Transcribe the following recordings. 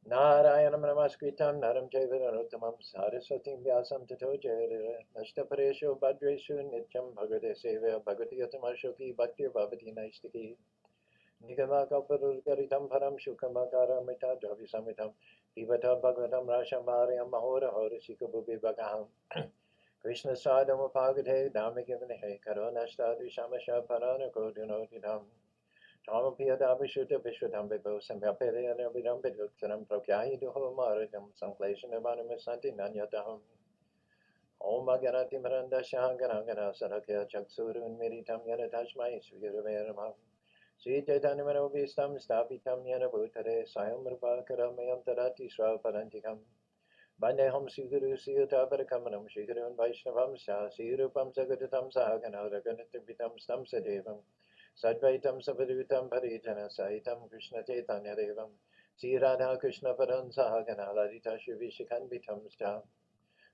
Narayanam namaskritam naram chaiva narottamam saraswatim vyasam tato jayarira nashtapareshu bhadreshu nityam bhagavate sevaya bhagavati yatamashoki bhaktir bhavati naistiki Nigamakaparurgaritam param shukamakaramitam dravisamitam Pivata bhagavatam rashamaryam mahora horishika bhubi bhagaham Krishna sadam upagate dhamikivane karonashtadri shamasha parana kodunodidam Tamapiyadabhishuddha vishwadam vibhu samyapedayanavidam viduktaram prokyayiduho maridam sankleshanavanimasanti nanyataham Om Ganati Miranda Shangana Sarakya Chaksurun Miritam Yana Tashmai Sugiravayaramam Sri Chaitanya Manovistam Stapitam Yana Bhutare Sayam Rupa Karamayam Tarati Swaparantikam Bandeham Siguru Siyata Parakamanam Shigurun Vaishnavam Sa Sirupam Sagatatam Sahagana Raganativitam Stam Sadevam Sadvaitam Savadutam Parijana Sahitam Krishna Chaitanya Devam Sri Radha Krishna Paran Sahagana Ladita Shivishikanvitam Sta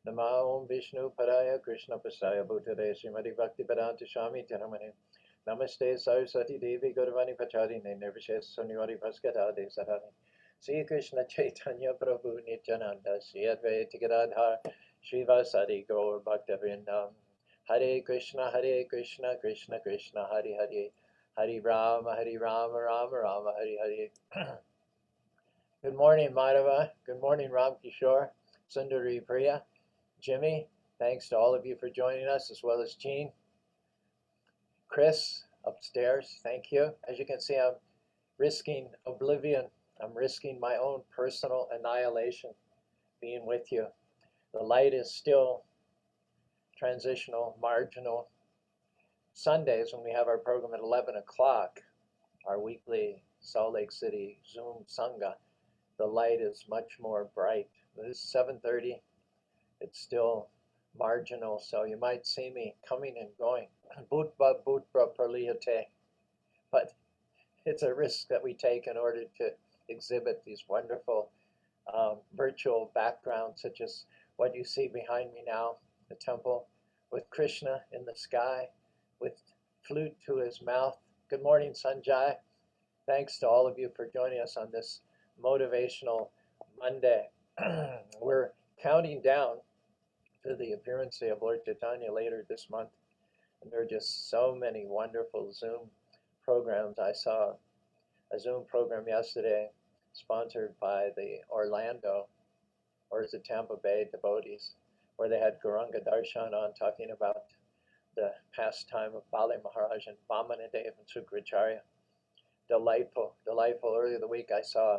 Nama Om Vishnu Paraya Krishna Pasaya Bhutare Srimati Bhakti Vedanta Swami Tiramani Namaste Saraswati Devi Gurvani Pacharine Nirvishes Sunyori Bhaskata De Sarani Sri Krishna Chaitanya Prabhu Nityananda Sri Advaita Gadadhar Srivasadi Gaur Bhakta Hare Krishna Krishna Krishna Hare Hare Hare Rama Rama Rama Hare Hare Good morning Madhava, good morning Ram Kishore, Sundari Priya, Jimmy, thanks to all of you for joining us, as well as Jean. Chris, upstairs, thank you. As you can see, I'm risking oblivion. I'm risking my own personal annihilation being with you. The light is still transitional, marginal. Sundays, when we have our program at 11 o'clock, our weekly Salt Lake City Zoom Sangha, the light is much more bright. This is 7:30. It's still marginal, so you might see me coming and going. Bhutva praliyate. But it's a risk that we take in order to exhibit these wonderful virtual backgrounds, such as what you see behind me now, the temple with Krishna in the sky, with flute to his mouth. Good morning, Sanjay. Thanks to all of you for joining us on this motivational Monday. We're counting down to the appearance day of Lord Chaitanya later this month. And there are just so many wonderful Zoom programs. I saw a Zoom program yesterday sponsored by the Orlando, or is it Tampa Bay devotees, where they had Gauranga Darshan on talking about the pastime of Bali Maharaj and Vamanadev and Sukracharya. Delightful, delightful. Earlier the week I saw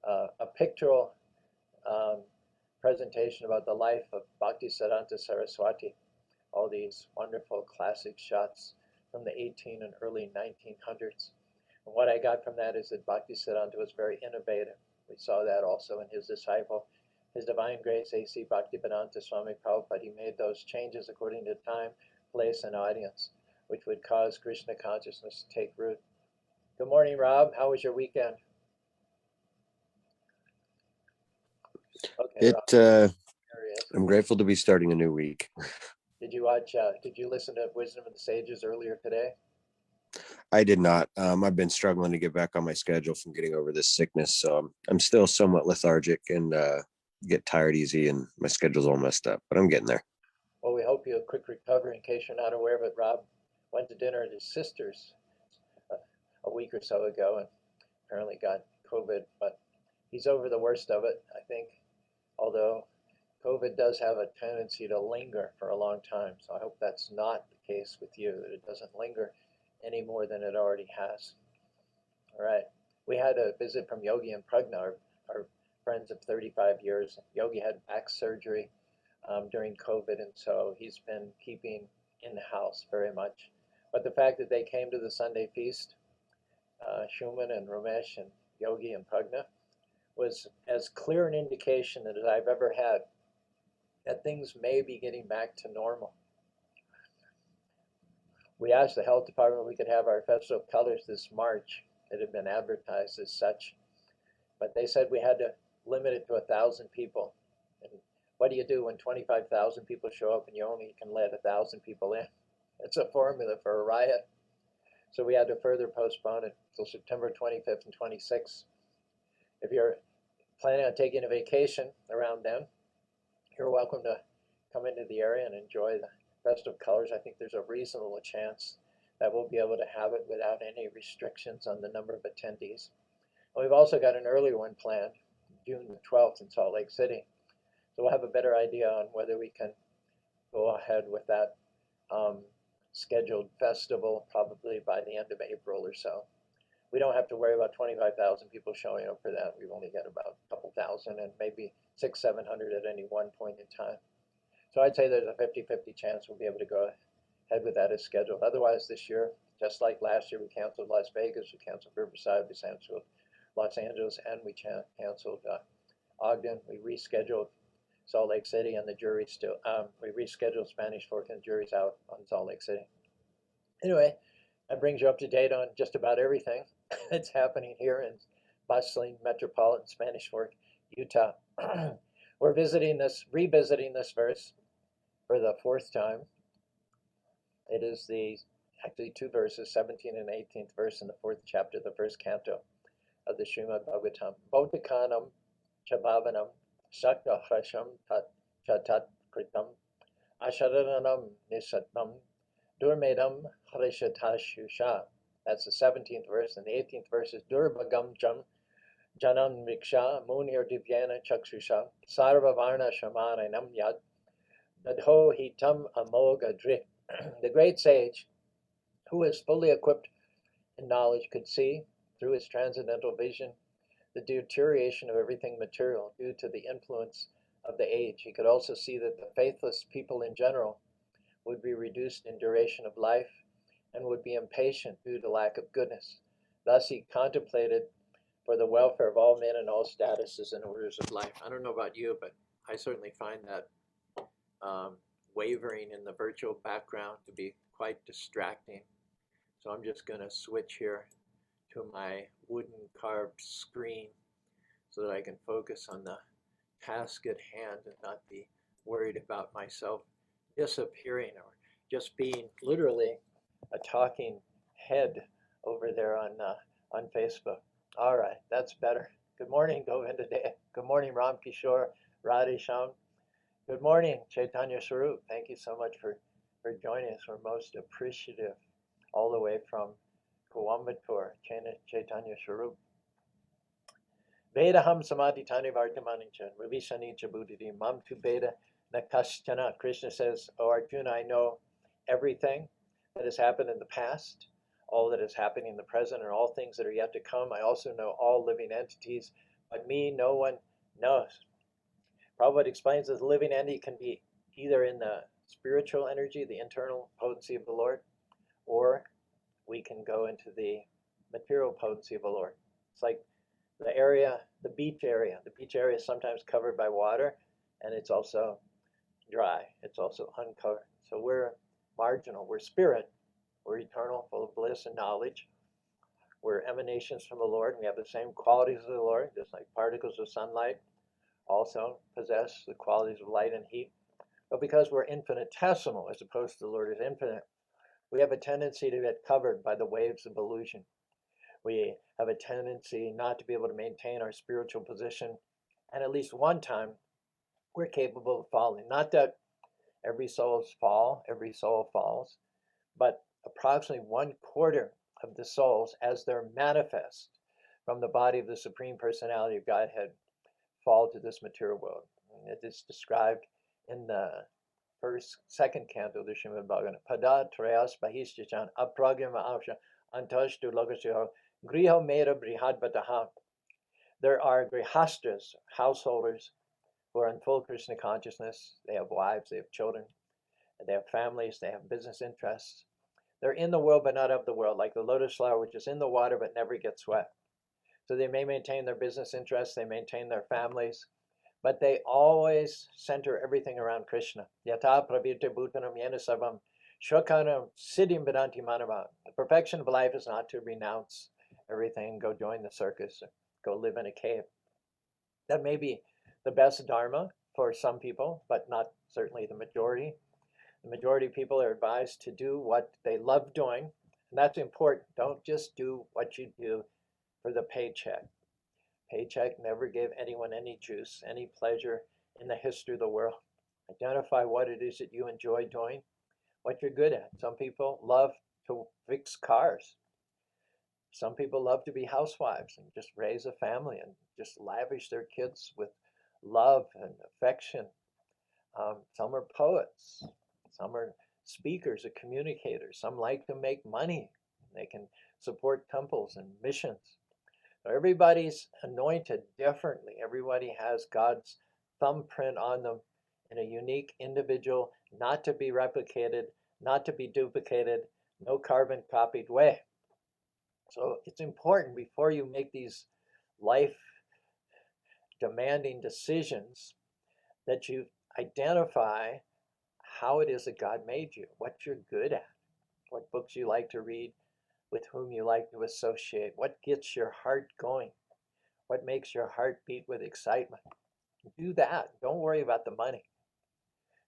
a pictorial presentation about the life of Bhaktisiddhanta Saraswati. All these wonderful classic shots from the 18 and early 1900s. And what I got from that is that Bhaktisiddhanta was very innovative. We saw that also in his disciple, His Divine Grace A.C. Bhaktivedanta Swami Prabhupada. He made those changes according to time, place, and audience, which would cause Krishna consciousness to take root. Good morning, Rob. How was your weekend? Okay, Rob. I'm grateful to be starting a new week. Did you listen to Wisdom of the Sages earlier today? I did not. I've been struggling to get back on my schedule from getting over this sickness, so I'm still somewhat lethargic and get tired easy, and my schedule's all messed up, but I'm getting there. Well, we hope you have a quick recovery. In case you're not aware of it, Rob went to dinner at his sister's a week or so ago and apparently got COVID, but he's over the worst of it, I think, although COVID does have a tendency to linger for a long time. So I hope that's not the case with you, that it doesn't linger any more than it already has. All right. We had a visit from Yogi and Pragna, our friends of 35 years. Yogi had back surgery during COVID, and so he's been keeping in the house very much. But the fact that they came to the Sunday feast, Shuman and Ramesh and Yogi and Pragna, was as clear an indication as I've ever had that things may be getting back to normal. We asked the health department if we could have our Festival of Colors this March. It had been advertised as such, but they said we had to limit it to 1,000 people. And what do you do when 25,000 people show up and you only can let 1,000 people in? It's a formula for a riot. So we had to further postpone it till September 25th and 26th. If you're planning on taking a vacation around then, you're welcome to come into the area and enjoy the festive colors. I think there's a reasonable chance that we'll be able to have it without any restrictions on the number of attendees. And we've also got an earlier one planned, June the 12th in Salt Lake City. So we'll have a better idea on whether we can go ahead with that scheduled festival probably by the end of April or so. We don't have to worry about 25,000 people showing up for that. We've only got about a couple thousand and maybe 600-700 at any one point in time. So I'd say there's a 50-50 chance we'll be able to go ahead with that as scheduled. Otherwise, this year, just like last year, we canceled Las Vegas, we canceled Riverside, we canceled Los Angeles, and we canceled Ogden. We rescheduled Salt Lake City, and the jury's still, we rescheduled Spanish Fork, and the jury's out on Salt Lake City. Anyway, that brings you up to date on just about everything that's happening here in bustling metropolitan Spanish Fork, Utah. We're revisiting this verse for the fourth time. It is actually two verses, 17th and 18th verse in the fourth chapter, the first canto of the Srimad Bhagavatam. Bodhikanam Chabhavanam Sakta Hrasham Chatat Kritam Asharanam Nisatnam Durmedam Hrishatashusha. That's the 17th verse, and the 18th verse is Durbagam Jam Janan Riksha Munir Divyana Chakshusha Sarva Varna Shamaranam Yad Dadho Hitam Amoga Drik. The great sage, who is fully equipped in knowledge, could see, through his transcendental vision, the deterioration of everything material due to the influence of the age. He could also see that the faithless people in general would be reduced in duration of life and would be impatient due to lack of goodness. Thus he contemplated for the welfare of all men and all statuses and orders of life. I don't know about you, but I certainly find that wavering in the virtual background to be quite distracting. So I'm just going to switch here to my wooden carved screen so that I can focus on the task at hand and not be worried about myself disappearing or just being literally a talking head over there on Facebook. All right, that's better. Good morning, Govinda Dev. Good morning, Ram Kishore, Radhe Sham. Good morning, Chaitanya Swarup. Thank you so much for joining us. We're most appreciative all the way from Coimbatore, Chaitanya Swarup. Vedaham Samadhitani Vartamanichan, Ravishani Chabudidi, Mam tu Veda Nakashchana. Krishna says, "O Arjuna, I know everything that has happened in the past, all that is happening in the present, and all things that are yet to come. I also know all living entities, but me no one knows." Prabhupada explains that the living entity can be either in the spiritual energy, the internal potency of the Lord, or we can go into the material potency of the Lord. It's like the area, the beach area. The beach area is sometimes covered by water, and it's also dry. It's also uncovered. So we're marginal. We're spirit. We're eternal, full of bliss and knowledge. We're emanations from the Lord. We have the same qualities as the Lord, just like particles of sunlight also possess the qualities of light and heat. But because we're infinitesimal as opposed to the Lord is infinite, we have a tendency to get covered by the waves of illusion. We have a tendency not to be able to maintain our spiritual position. And at least one time, we're capable of falling. Not that every soul falls, but approximately 1/4 of the souls, as they're manifest from the body of the Supreme Personality of Godhead, fall to this material world. And it is described in the second canto of the Srimad Bhagavatam. Pada trayas bahishchan apragyama avsha antashtu logasya griha mera brihadvataha. There are grihastras, householders, who are in full Krishna consciousness. They have wives, they have children, they have families, they have business interests. They're in the world but not of the world, like the lotus flower, which is in the water but never gets wet. So they may maintain their business interests, they maintain their families, but they always center everything around Krishna. Yata pravirte bhutanam yena sarvam shokanam siddhim vedanti manava. The perfection of life is not to renounce everything, go join the circus, go live in a cave. That may be the best dharma for some people, but not certainly the majority. The majority of people are advised to do what they love doing, and that's important. Don't just do what you do for the paycheck. paycheck never gave anyone any juice, any pleasure in the history of the world. Identify what it is that you enjoy doing, what you're good at. Some people love to fix cars. Some people love to be housewives and just raise a family and just lavish their kids with love and affection. Some are poets. Some are speakers or communicators. Some like to make money. They can support temples and missions. So everybody's anointed differently. Everybody has God's thumbprint on them in a unique, individual, not to be replicated, not to be duplicated, no carbon copied way. So it's important before you make these life demanding decisions that you identify how it is that God made you, what you're good at, what books you like to read, with whom you like to associate, what gets your heart going, what makes your heart beat with excitement. Do that. Don't worry about the money.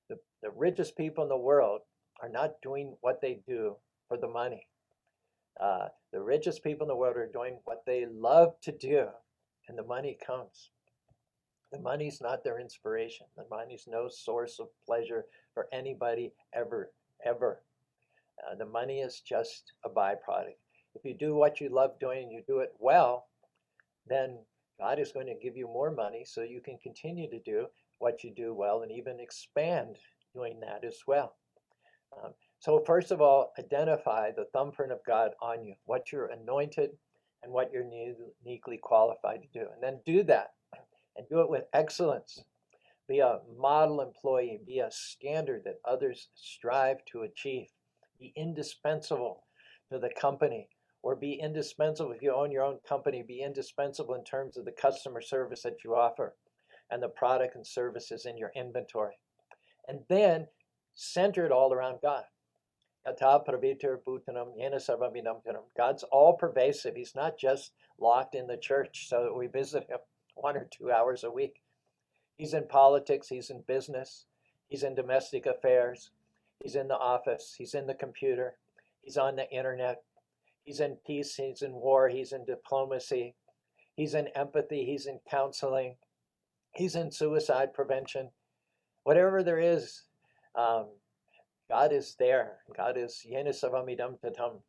The richest people in the world are not doing what they do for the money. The richest people in the world are doing what they love to do, and the money comes. The money's not their inspiration. The money's no source of pleasure for anybody ever, ever. The money is just a byproduct. If you do what you love doing and you do it well, then God is going to give you more money so you can continue to do what you do well and even expand doing that as well. So first of all, identify the thumbprint of God on you, what you're anointed and what you're uniquely qualified to do. And then do that and do it with excellence. Be a model employee. Be a standard that others strive to achieve. Be indispensable to the company, or be indispensable if you own your own company. Be indispensable in terms of the customer service that you offer and the product and services in your inventory. And then center it all around God. God's all pervasive. He's not just locked in the church so that we visit him 1 or 2 hours a week. He's in politics, he's in business, he's in domestic affairs, he's in the office, he's in the computer, he's on the internet, he's in peace, he's in war, he's in diplomacy, he's in empathy, he's in counseling, he's in suicide prevention. Whatever there is, God is there. God is yenisavamidam tatam.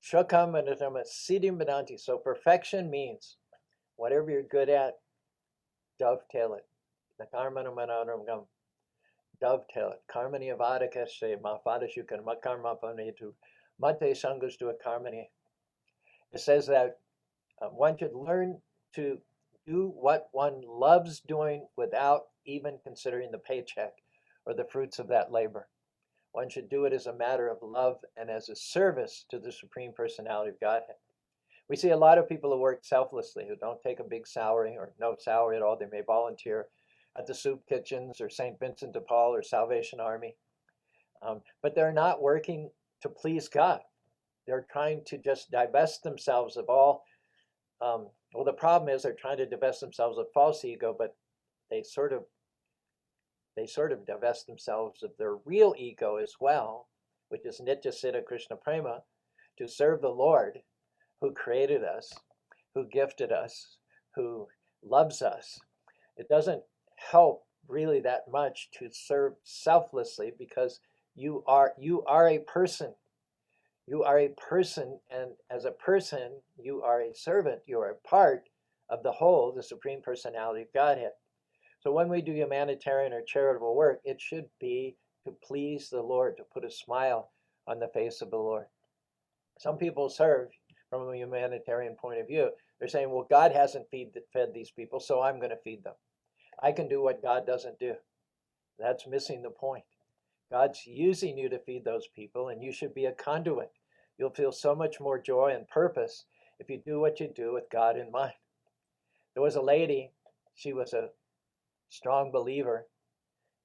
Shakam anatam siddhim vedanti. So perfection means whatever you're good at, dovetail it. Dovetail it. Karmani avadakashe mafadashukan makarma panetu. Mate sangus to a karmani. It says that one should learn to do what one loves doing without even considering the paycheck or the fruits of that labor. One should do it as a matter of love and as a service to the Supreme Personality of Godhead. We see a lot of people who work selflessly, who don't take a big salary or no salary at all. They may volunteer at the soup kitchens or St. Vincent de Paul or Salvation Army. But they're not working to please God. They're trying to just divest themselves of all. Well, the problem is they're trying to divest themselves of false ego, but they sort of divest themselves of their real ego as well, which is Nitya Siddha Krishna Prema, to serve the Lord who created us, who gifted us, who loves us. It doesn't help really that much to serve selflessly because you are a person. You are a person, and as a person, you are a servant. You are a part of the whole, the Supreme Personality of Godhead. So when we do humanitarian or charitable work, it should be to please the Lord, to put a smile on the face of the Lord. Some people serve from a humanitarian point of view. They're saying, well, God hasn't fed these people, so I'm going to feed them. I can do what God doesn't do. That's missing the point. God's using you to feed those people, and you should be a conduit. You'll feel so much more joy and purpose if you do what you do with God in mind. There was a lady, she was a strong believer,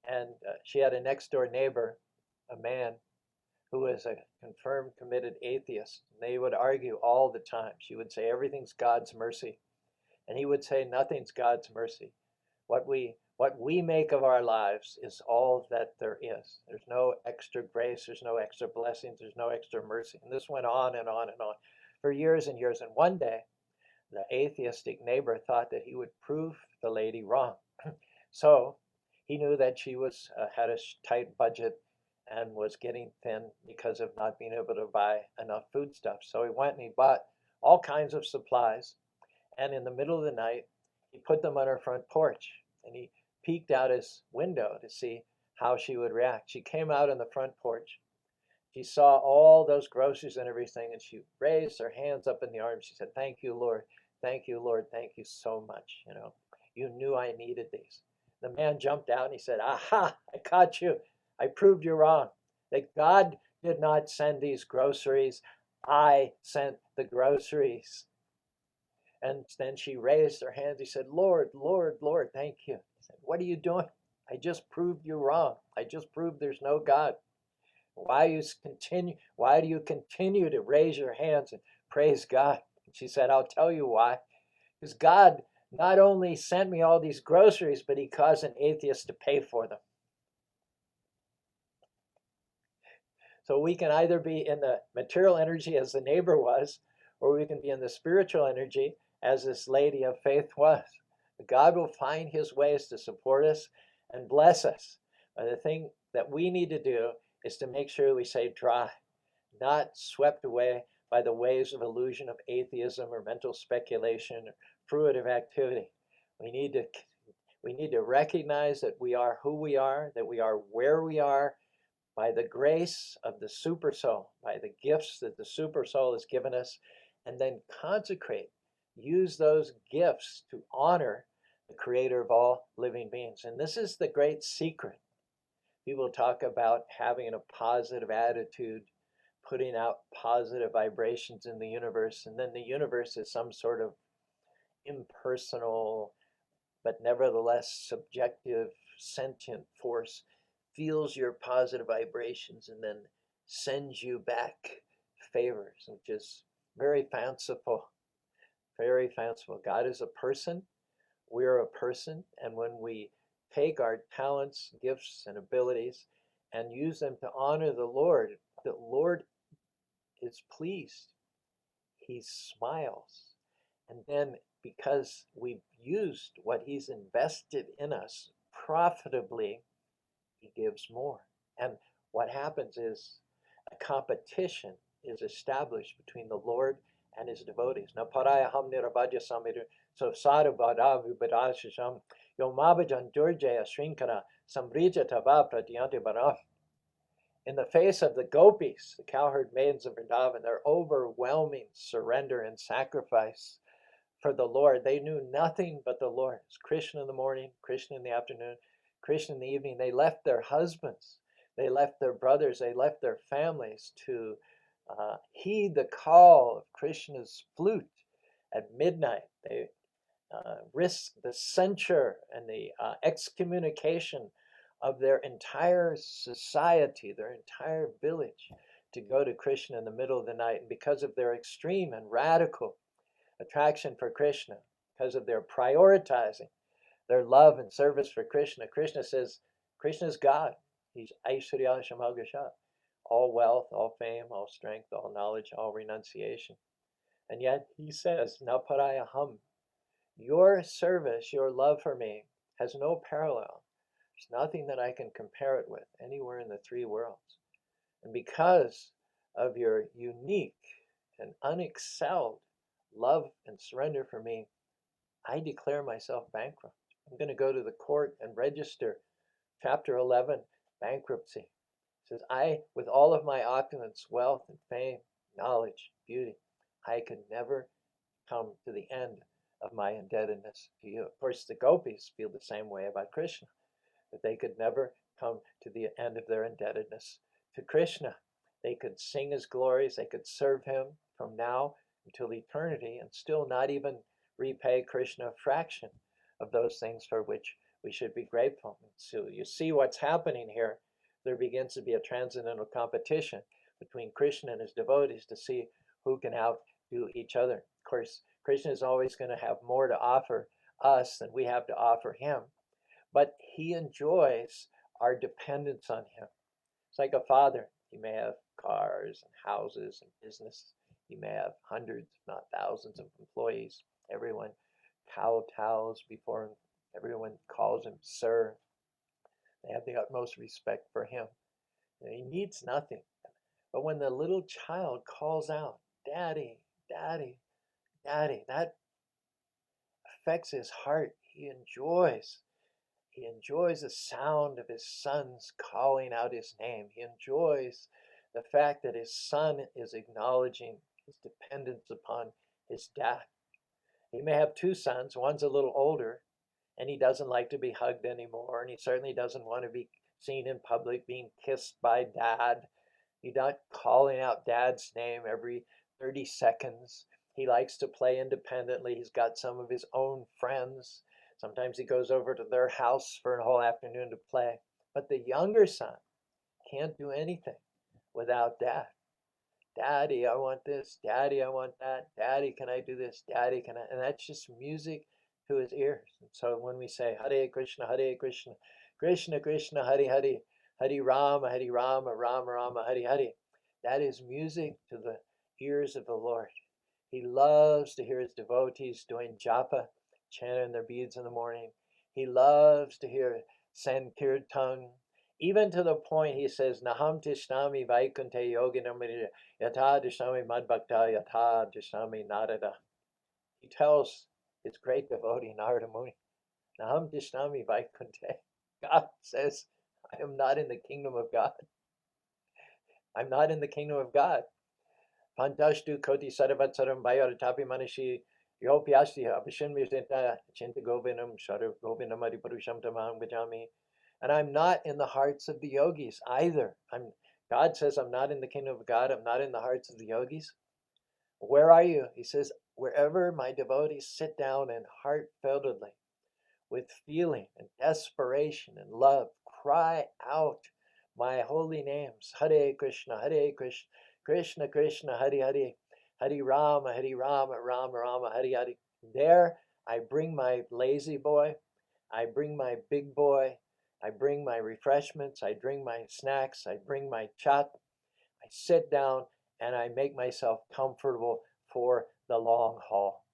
and she had a next door neighbor, a man who was a confirmed committed atheist. They would argue all the time. She would say everything's God's mercy, and he would say nothing's God's mercy. What we make of our lives is all that there is. There's no extra grace, there's no extra blessings, there's no extra mercy. And this went on and on and on for years and years. And one day, the atheistic neighbor thought that he would prove the lady wrong. So he knew that she was had a tight budget and was getting thin because of not being able to buy enough foodstuffs. So he went and he bought all kinds of supplies. And in the middle of the night, he put them on her front porch. And he peeked out his window to see how she would react. She came out on the front porch. She saw all those groceries and everything, and she raised her hands up in the arms. She said, "Thank you, Lord. Thank you, Lord. Thank you so much. You knew I needed these." The man jumped out and he said, "Aha, I caught you. I proved you wrong. That God did not send these groceries. I sent the groceries." And then she raised her hands. He said, "Lord, Lord, Lord, thank you." He said, "What are you doing? I just proved you wrong. I just proved there's no God. Why do you continue to raise your hands and praise God?" She said, "I'll tell you why. Because God not only sent me all these groceries, but he caused an atheist to pay for them." So we can either be in the material energy as the neighbor was, or we can be in the spiritual energy as this lady of faith was. God will find his ways to support us and bless us. But the thing that we need to do is to make sure we stay dry, not swept away by the waves of illusion of atheism or mental speculation or fruitive activity. We need to recognize that we are who we are, that we are where we are by the grace of the super soul, by the gifts that the super soul has given us, and then consecrate, use those gifts to honor the creator of all living beings. And this is the great secret. People talk about having a positive attitude, putting out positive vibrations in the universe, and then the universe is some sort of impersonal, but nevertheless subjective, sentient force, feels your positive vibrations and then sends you back favors, which is very fanciful, very fanciful. God is a person, we're a person, and when we take our talents, gifts, and abilities and use them to honor the Lord is pleased. He smiles. And then because we've used what he's invested in us profitably, he gives more. And what happens is a competition is established between the Lord and his devotees. Now, parayaham nirabhajya samiru, so sarabhadavu badashisham, yomabajan durjaya shrinkara, samrija tava pratyanti baram. In the face of the gopis, the cowherd maidens of Vrindavan, their overwhelming surrender and sacrifice for the Lord. They knew nothing but the Lord. It's Krishna in the morning, Krishna in the afternoon, Krishna in the evening. They left their husbands, they left their brothers, they left their families to heed the call of Krishna's flute at midnight. They risked the censure and the excommunication of their entire society, their entire village, to go to Krishna in the middle of the night. And because of their extreme and radical attraction for Krishna, because of their prioritizing their love and service for Krishna, Krishna says, Krishna is God. He's Aishwarya Shamagasha, all wealth, all fame, all strength, all knowledge, all renunciation. And yet he says, Naparayaham, your service, your love for me has no parallel. There's nothing that I can compare it with anywhere in the three worlds. And because of your unique and unexcelled love and surrender for me, I declare myself bankrupt. I'm going to go to the court and register Chapter 11, bankruptcy. It says, I, with all of my opulence, wealth, and fame, knowledge, beauty, I could never come to the end of my indebtedness to you. Of course, the gopis feel the same way about Krishna, that they could never come to the end of their indebtedness to Krishna. They could sing his glories, they could serve him from now until eternity and still not even repay Krishna a fraction of those things for which we should be grateful. So you see what's happening here. There begins to be a transcendental competition between Krishna and his devotees to see who can outdo each other. Of course, Krishna is always going to have more to offer us than we have to offer him, but he enjoys our dependence on him. It's like a father. He may have cars and houses and business. He may have hundreds, if not thousands, of employees. Everyone kowtows before him. Everyone calls him sir. They have the utmost respect for him. And he needs nothing. But when the little child calls out, Daddy, Daddy, Daddy, that affects his heart. He enjoys the sound of his son's calling out his name. He enjoys the fact that his son is acknowledging his dependence upon his dad. He may have two sons. One's a little older, and he doesn't like to be hugged anymore, and he certainly doesn't want to be seen in public being kissed by dad. He's not calling out dad's name every 30 seconds. He likes to play independently. He's got some of his own friends. Sometimes he goes over to their house for a whole afternoon to play. But the younger son can't do anything without dad. Daddy, I want this. Daddy, I want that. Daddy, can I do this? Daddy, can I? And that's just music to his ears. And so when we say Hare Krishna, Krishna Krishna, Hare Hare, Hare Rama, Rama Rama, Hare Hare, that is music to the ears of the Lord. He loves to hear his devotees doing japa, chanting their beads in the morning. He loves to hear Sankirtan, even to the point he says, Naham tishnami vaikunte yoginam yata tishnami madbhakta yata tishnami narada. He tells his great devotee Narada Muni, Naham tishnami vaikunte. God says, I am not in the kingdom of God. I'm not in the kingdom of God. Pantashtu koti saravatsaram vayaratapi manashi yopyasti abhishin visenta chinta govinam shara govinam adipurusham tamam gajami. And I'm not in the hearts of the yogis either. God says I'm not in the kingdom of God. I'm not in the hearts of the yogis. Where are you? He says, wherever my devotees sit down and heartfeltedly, with feeling and desperation and love, cry out my holy names. Hare Krishna, Krishna Krishna, Hare Hare, Hare Rama, Rama Rama, Hare Hare. There I bring my lazy boy, I bring my big boy, I bring my refreshments, I bring my snacks, I bring my chat, I sit down and I make myself comfortable for the long haul.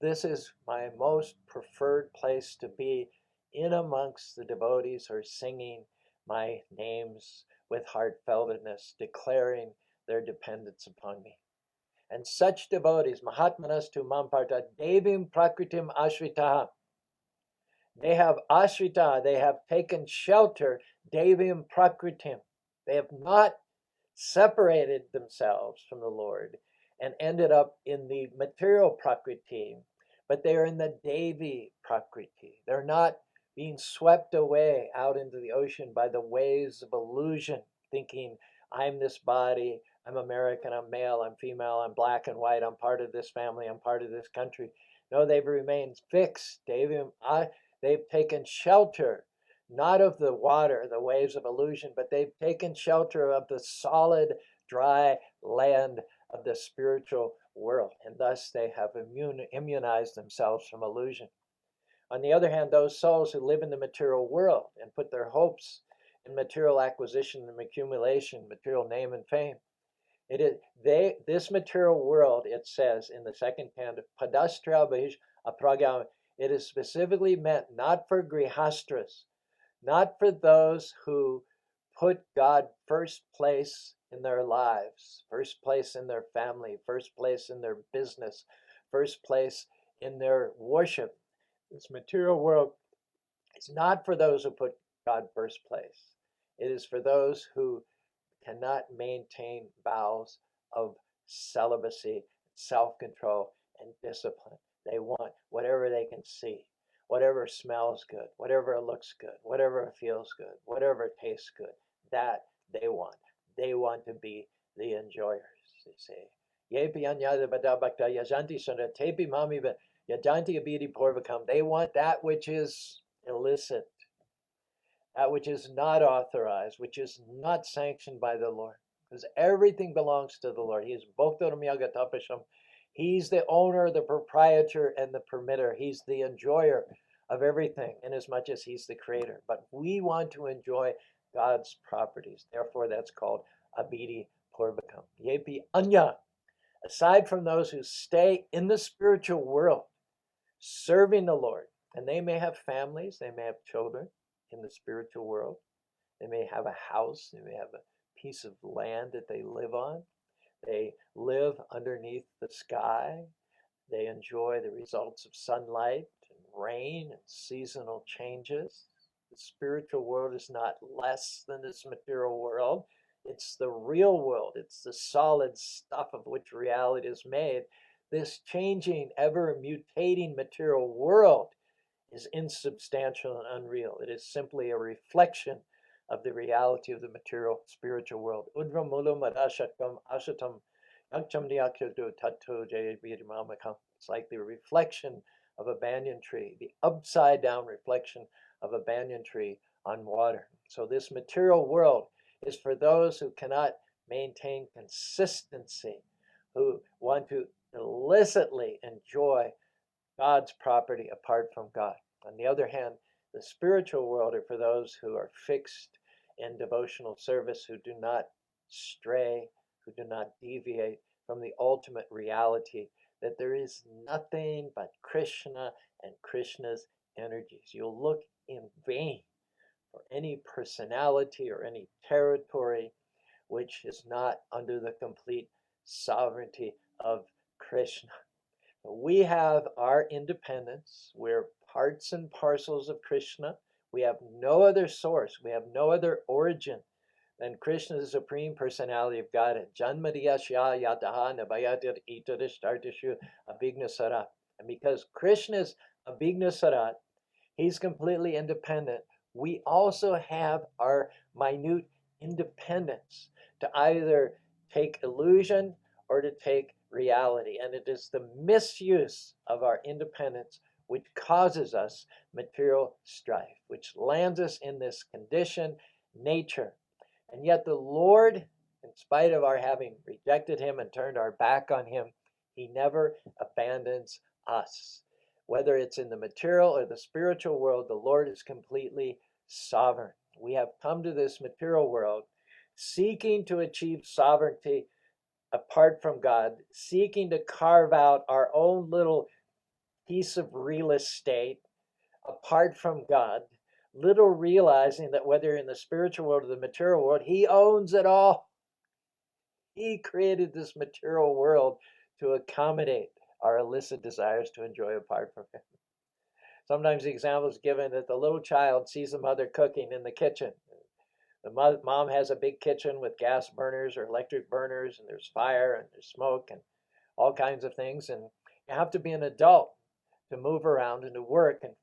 This is my most preferred place to be, in amongst the devotees who are singing my names with heartfeltedness, declaring their dependence upon me. And such devotees, Mahatmanas tu Mamparta, Devim Prakritim Ashritaha. They have ashrita, they have taken shelter, Devim Prakritim. They have not separated themselves from the Lord and ended up in the material prakriti, but they are in the Devi prakriti. They're not being swept away out into the ocean by the waves of illusion, thinking, I'm this body, I'm American, I'm male, I'm female, I'm black and white, I'm part of this family, I'm part of this country. No, they've remained fixed. They've taken shelter, not of the water, the waves of illusion, but they've taken shelter of the solid, dry land of the spiritual world. And thus they have immunized themselves from illusion. On the other hand, those souls who live in the material world and put their hopes in material acquisition and accumulation, material name and fame, this material world, it says in the second canto, Padastra Bhish Apragam, it is specifically meant not for grihastras, not for those who put God first place in their lives, first place in their family, first place in their business, first place in their worship. This material world is not for those who put God first place. It is for those who cannot maintain vows of celibacy, self-control, and discipline. They want whatever they can see, whatever smells good, whatever looks good, whatever feels good, whatever tastes good. That they want. They want to be the enjoyers, you see. They want that which is illicit, that which is not authorized, which is not sanctioned by the Lord. Because everything belongs to the Lord. He is Bhoktaram Yagatapasham. He's the owner, the proprietor, and the permitter. He's the enjoyer of everything, inasmuch as he's the creator. But we want to enjoy God's properties. Therefore, that's called Abhidi Purvakam. Yepi Anya aside from those who stay in the spiritual world, serving the Lord, and they may have families, they may have children in the spiritual world, they may have a house, they may have a piece of land that they live on, they live underneath the sky, they enjoy the results of sunlight and rain and seasonal changes. The spiritual world is not less than this material world. It's the real world. It's the solid stuff of which reality is made. This changing, ever mutating material world is insubstantial and unreal. It is simply a reflection of the reality of the material spiritual world. It's like the reflection of a banyan tree, the upside down reflection of a banyan tree on water. So this material world is for those who cannot maintain consistency, who want to illicitly enjoy God's property apart from God. On the other hand, the spiritual world are for those who are fixed in devotional service, who do not stray, who do not deviate from the ultimate reality that there is nothing but Krishna and Krishna's energies. You'll look in vain for any personality or any territory which is not under the complete sovereignty of Krishna. We have our independence. We're parts and parcels of Krishna. We have no other source. We have no other origin than Krishna, the Supreme Personality of Godhead. Janmadiyasya yataha nabayatir itadishtartishu abhignasarat. And because Krishna is abhignasarat, he's completely independent. We also have our minute independence to either take illusion or to take reality. And it is the misuse of our independence which causes us material strife, which lands us in this condition, nature. And yet the Lord, in spite of our having rejected him and turned our back on him, he never abandons us. Whether it's in the material or the spiritual world, the Lord is completely sovereign. We have come to this material world seeking to achieve sovereignty apart from God, seeking to carve out our own little piece of real estate apart from God, little realizing that whether in the spiritual world or the material world, he owns it all. He created this material world to accommodate our illicit desires to enjoy apart from him. Sometimes the example is given that the little child sees the mother cooking in the kitchen. The mom has a big kitchen with gas burners or electric burners, and there's fire and there's smoke and all kinds of things. And you have to be an adult to move around and to work and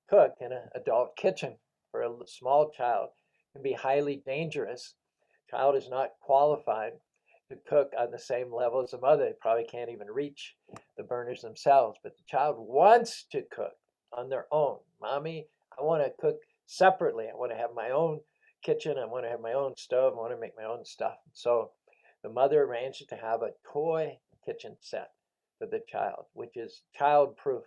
cook in an adult kitchen. For a small child, it can be highly dangerous. The child is not qualified to cook on the same level as the mother. They probably can't even reach the burners themselves. But the child wants to cook on their own. Mommy, I want to cook separately. I want to have my own kitchen. I want to have my own stove. I want to make my own stuff. So the mother arranged to have a toy kitchen set for the child, which is child-proof,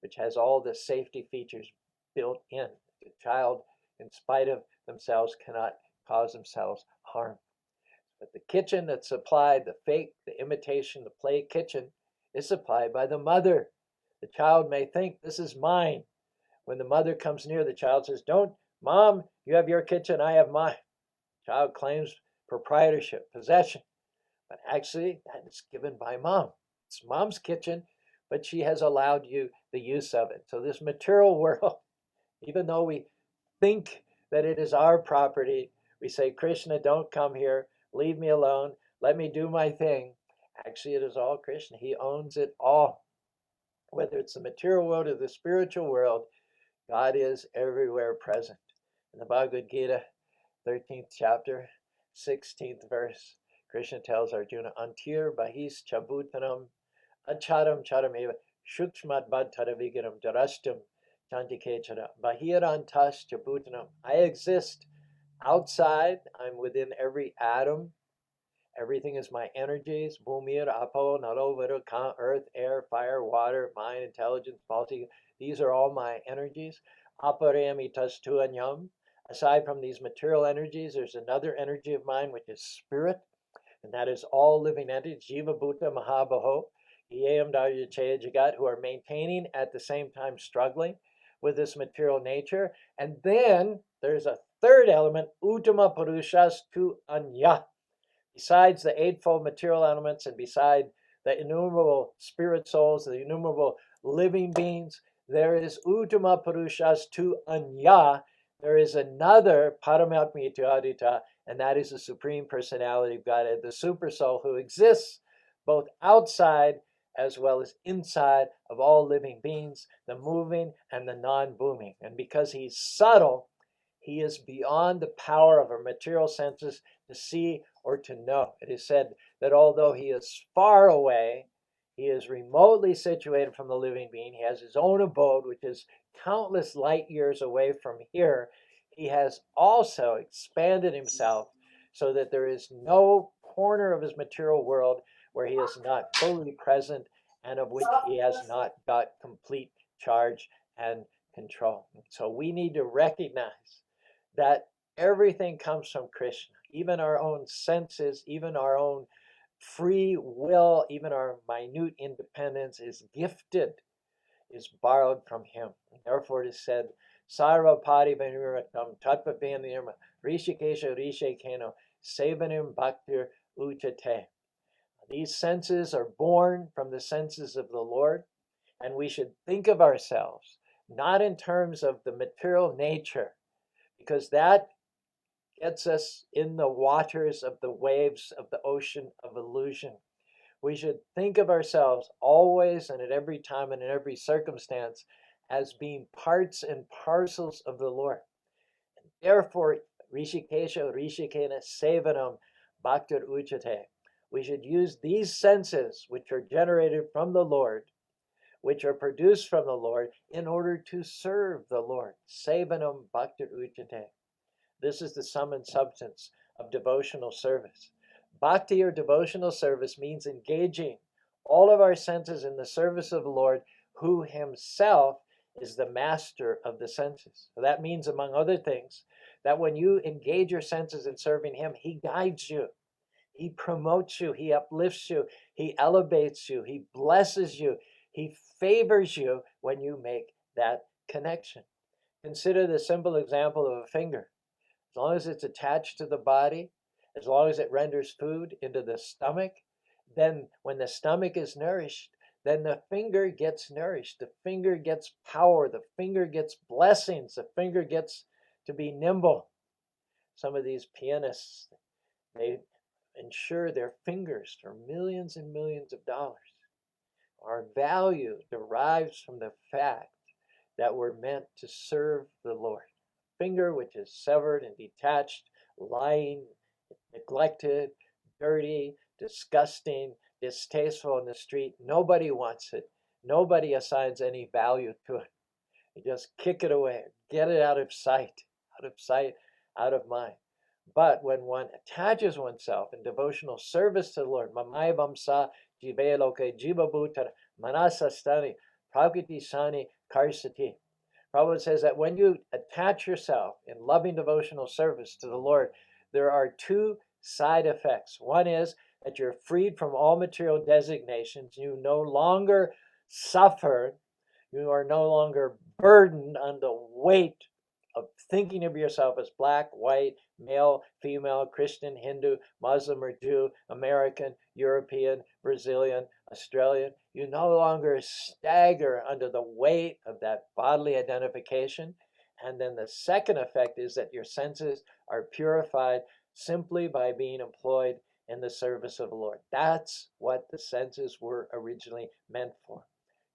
which has all the safety features built in. The child, in spite of themselves, cannot cause themselves harm. But the kitchen that's supplied, the fake, the imitation, the play kitchen, is supplied by the mother. The child may think, this is mine. When the mother comes near, the child says, don't, Mom, you have your kitchen, I have mine. The child claims proprietorship, possession. But actually, that is given by Mom. It's Mom's kitchen, but she has allowed you the use of it. So this material world, even though we think that it is our property, we say, Krishna, don't come here. Leave me alone. Let me do my thing. Actually, it is all Krishna. He owns it all. Whether it's the material world or the spiritual world, God is everywhere present. In the Bhagavad Gita, 13th chapter, 16th verse, Krishna tells Arjuna, Antir bahis chabhutanam acharam charameva shukshmat bhattaravigaram jarashtam chantikechara bahirantas chabhutanam. I exist outside. I'm within every atom. Everything is my energies. Bhumir, apo, narovara, earth, air, fire, water, mind, intelligence, bhauti. These are all my energies. Aparami tastu anyam. Aside from these material energies, there's another energy of mine, which is spirit. and that is all living entities, Jiva Bhuta Mahabaho, Yam Dayachaya Jagat, who are maintaining at the same time struggling with this material nature. And then there's a third element, Uttama Purushas tu Anya. Besides the eightfold material elements and beside the innumerable spirit souls, the innumerable living beings, there is Uttama Purushas tu Anya. There is another Paramatmita Adita, and that is the Supreme Personality of Godhead, the Super Soul, who exists both outside as well as inside of all living beings, the moving and the non-moving. And because he's subtle, he is beyond the power of our material senses to see or to know. It is said that although he is far away, he is remotely situated from the living being. He has his own abode, which is countless light years away from here. He has also expanded himself so that there is no corner of his material world where he is not fully present and of which he has not got complete charge and control. So we need to recognize that everything comes from Krishna, even our own senses, even our own free will, even our minute independence is gifted, is borrowed from him. And therefore it is said, Sarva Pari Veniratam Tatpapanirma Rishikesha Rishikeno Sevanim Bhaktir Uchate. These senses are born from the senses of the Lord, and we should think of ourselves not in terms of the material nature, because that gets us in the waters of the waves of the ocean of illusion. We should think of ourselves always and at every time and in every circumstance as being parts and parcels of the Lord. And therefore, Rishikesha Rishikena Sevanam Bhaktir Uchate. We should use these senses, which are generated from the Lord, which are produced from the Lord, in order to serve the Lord. Sevanam Bhaktir Uchate. This is the sum and substance of devotional service. Bhakti, or devotional service, means engaging all of our senses in the service of the Lord, who himself is the master of the senses. So that means, among other things, that when you engage your senses in serving him, he guides you, he promotes you, he uplifts you, he elevates you, he blesses you, he favors you when you make that connection. Consider the simple example of a finger. As long as it's attached to the body, as long as it renders food into the stomach, then when the stomach is nourished, then the finger gets nourished. The finger gets power. The finger gets blessings. The finger gets to be nimble. Some of these pianists, they insure their fingers for millions and millions of dollars. Our value derives from the fact that we're meant to serve the Lord. Finger which is severed and detached, lying, neglected, dirty, disgusting, distasteful in the street. Nobody wants it. Nobody assigns any value to it. You just kick it away, get it out of sight, out of mind. But when one attaches oneself in devotional service to the Lord, mamai vamsa jiveloke jivabhutar manasastani prakriti sani karsati. Prabhupada says that when you attach yourself in loving devotional service to the Lord, there are two side effects. One is that you're freed from all material designations. You no longer suffer. You are no longer burdened on the weight of thinking of yourself as black, white, male, female, Christian, Hindu, Muslim or Jew, American, European, Brazilian, Australian. You no longer stagger under the weight of that bodily identification. And then the second effect is that your senses are purified simply by being employed in the service of the Lord. That's what the senses were originally meant for.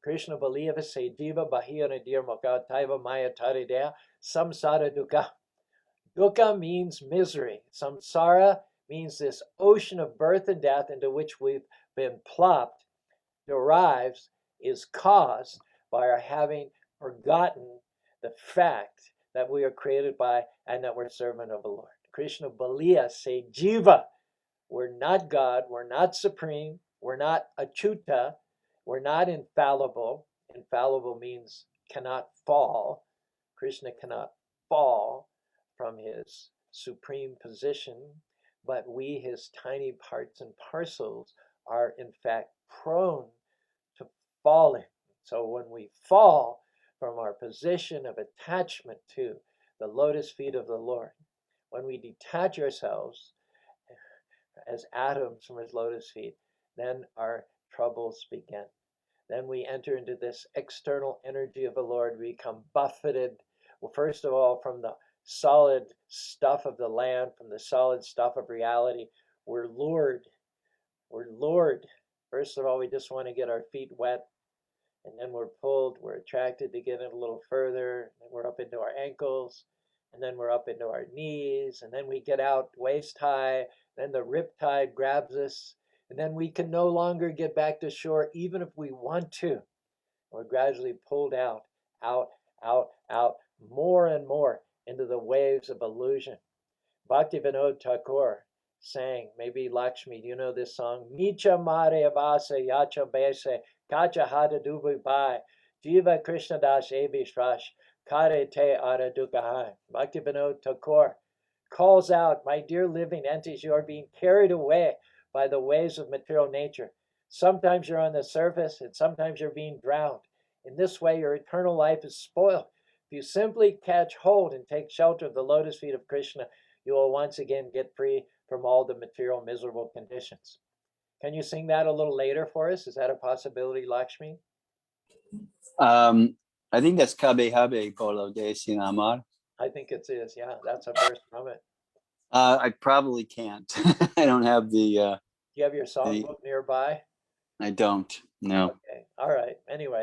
Krishna believa se jiva bahira dirmaka taiva maya taridea samsara dukkha. Dukkha means misery. Samsara means this ocean of birth and death into which we've been plopped, derives, is caused by our having forgotten the fact that we are created by and that we're servant of the Lord. Krishna baliya se jiva. We're not God. We're not supreme. We're not achyuta. We're not infallible. Infallible means cannot fall. Krishna cannot fall from his supreme position. but we, his tiny parts and parcels, are in fact prone to falling. So when we fall from our position of attachment to the lotus feet of the Lord, when we detach ourselves as atoms from his lotus feet, then our troubles begin. Then we enter into this external energy of the Lord. We become buffeted, well, first of all, from the solid stuff of the land, from the solid stuff of reality. We're lured. We're lured. First of all, we just want to get our feet wet. And then we're pulled, we're attracted to get in a little further. And we're up into our ankles. And then we're up into our knees. And then we get out waist high. Then the rip tide grabs us. And then we can no longer get back to shore, even if we want to. We're gradually pulled out, out, more and more into the waves of illusion. Bhaktivinoda Thakur sang, maybe Lakshmi, do you know this song? Micha mare abase yacha bese kacha hada dubai bai jiva krishna das ebishrash kare te ara dukahai. Bhaktivinoda Thakur calls out, my dear living entities, you are being carried away by the waves of material nature. Sometimes you're on the surface and sometimes you're being drowned. In this way, your eternal life is spoiled. If you simply catch hold and take shelter of the lotus feet of Krishna, you will once again get free from all the material miserable conditions. Can you sing that a little later for us? Is that a possibility, Lakshmi? I think that's Kabe Habe Polo de Sinamar. I think it is, yeah. That's a verse from it. I probably can't. I don't have the... Do you have your songbook nearby? I don't, no. Okay, all right. Anyway,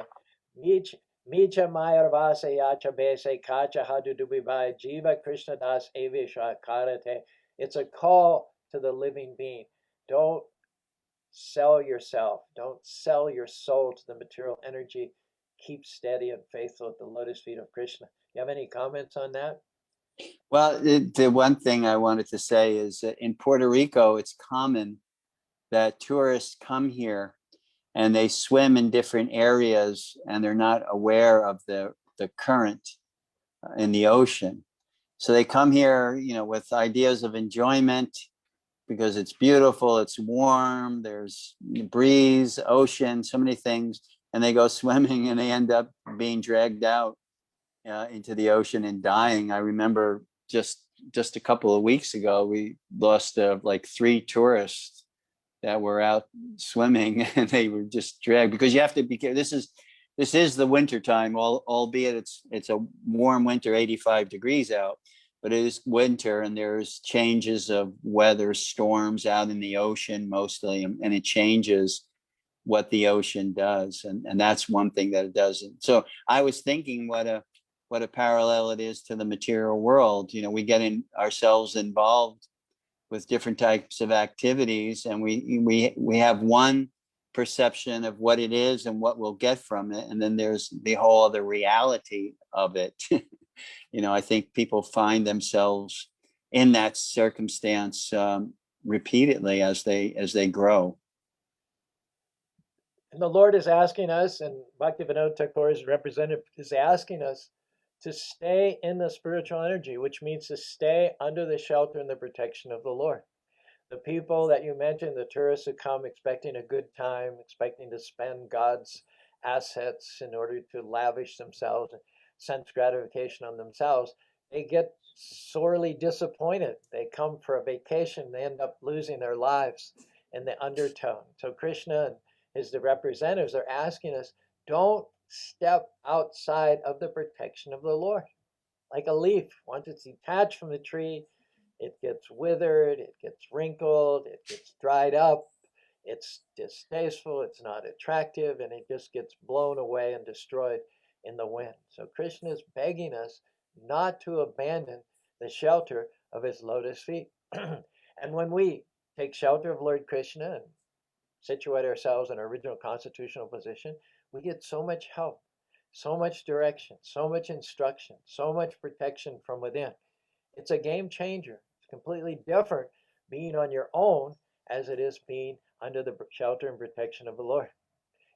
Micha Mayarvasa Yacha Bese Kacha Hadu Dubibai Jiva Krishna Das Evisha Karate. It's a call to the living being. Don't sell yourself. Don't sell your soul to the material energy. Keep steady and faithful at the lotus feet of Krishna. You have any comments on that? Well, the one thing I wanted to say is that in Puerto Rico, it's common that tourists come here and they swim in different areas and they're not aware of the current in the ocean. So they come here, with ideas of enjoyment because it's beautiful, it's warm, there's breeze, ocean, so many things, and they go swimming and they end up being dragged out into the ocean and dying. I remember just a couple of weeks ago, we lost like 3 tourists that were out swimming and they were just dragged, because you have to be careful. This is the winter time, albeit it's a warm winter, 85 degrees out, but it is winter and there's changes of weather, storms out in the ocean mostly, and it changes what the ocean does. And that's one thing that it doesn't. So I was thinking what a parallel it is to the material world. We get ourselves involved with different types of activities, and we have one perception of what it is and what we'll get from it, and then there's the whole other reality of it. I think people find themselves in that circumstance repeatedly as they grow. And the Lord is asking us, and Bhaktivinoda Thakur's representative is asking us to stay in the spiritual energy, which means to stay under the shelter and the protection of the Lord. The people that you mentioned, the tourists who come expecting a good time, expecting to spend God's assets in order to lavish themselves and sense gratification on themselves, they get sorely disappointed. They come for a vacation, they end up losing their lives in the undertone. So Krishna and his representatives are asking us, don't step outside of the protection of the Lord. Like a leaf, once it's detached from the tree, it gets withered, it gets wrinkled, it gets dried up, it's distasteful, it's not attractive, and it just gets blown away and destroyed in the wind. So Krishna is begging us not to abandon the shelter of his lotus feet. And when we take shelter of Lord Krishna and situate ourselves in our original constitutional position, we get so much help, so much direction, so much instruction, so much protection from within. It's a game changer. It's completely different being on your own as it is being under the shelter and protection of the Lord.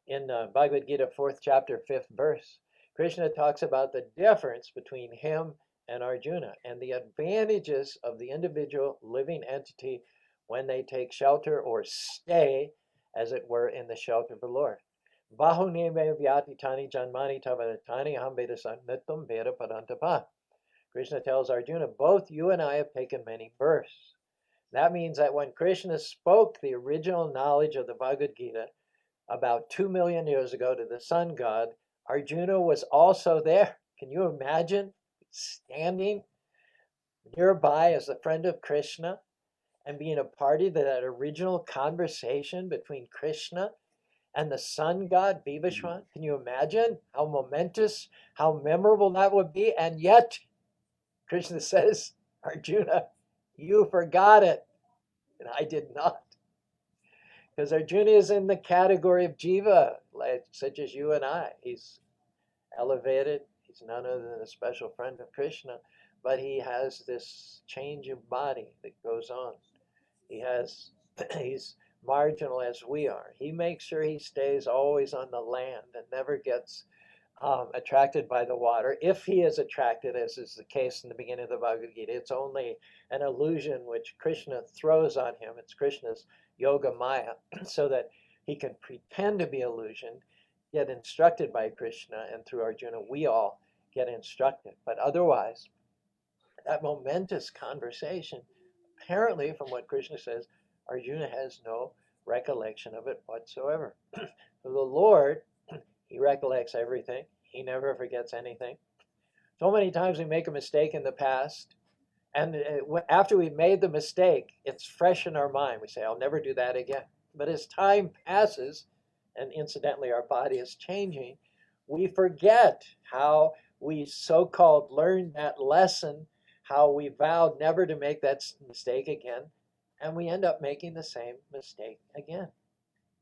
In Bhagavad Gita, 4th chapter, 5th verse, Krishna talks about the difference between him and Arjuna and the advantages of the individual living entity when they take shelter or stay, as it were, in the shelter of the Lord. Bahuni me vyatitani janmani tavatani aham vedasan nitum veda padantapa. Krishna tells Arjuna, both you and I have taken many births. That means that when Krishna spoke the original knowledge of the Bhagavad Gita about 2 million years ago to the sun god, Arjuna was also there. Can you imagine standing nearby as a friend of Krishna and being a party to that original conversation between Krishna and the sun god Vivishwan? Can you imagine how momentous, how memorable that would be? And yet, Krishna says, Arjuna, you forgot it, and I did not. Because Arjuna is in the category of jiva, such as you and I. He's elevated. He's none other than a special friend of Krishna, but he has this change of body that goes on. He's marginal as we are. He makes sure he stays always on the land and never gets attracted by the water. If he is attracted, as is the case in the beginning of the Bhagavad Gita, it's only an illusion which Krishna throws on him. It's Krishna's yoga maya, so that he can pretend to be illusioned, get instructed by Krishna, and through Arjuna, we all get instructed. But otherwise, that momentous conversation, apparently, from what Krishna says, Arjuna has no recollection of it whatsoever. The Lord, he recollects everything. He never forgets anything. So many times we make a mistake in the past, and after we've made the mistake, it's fresh in our mind. We say, I'll never do that again. But as time passes, and incidentally our body is changing, we forget how we so-called learned that lesson, how we vowed never to make that mistake again, and we end up making the same mistake again.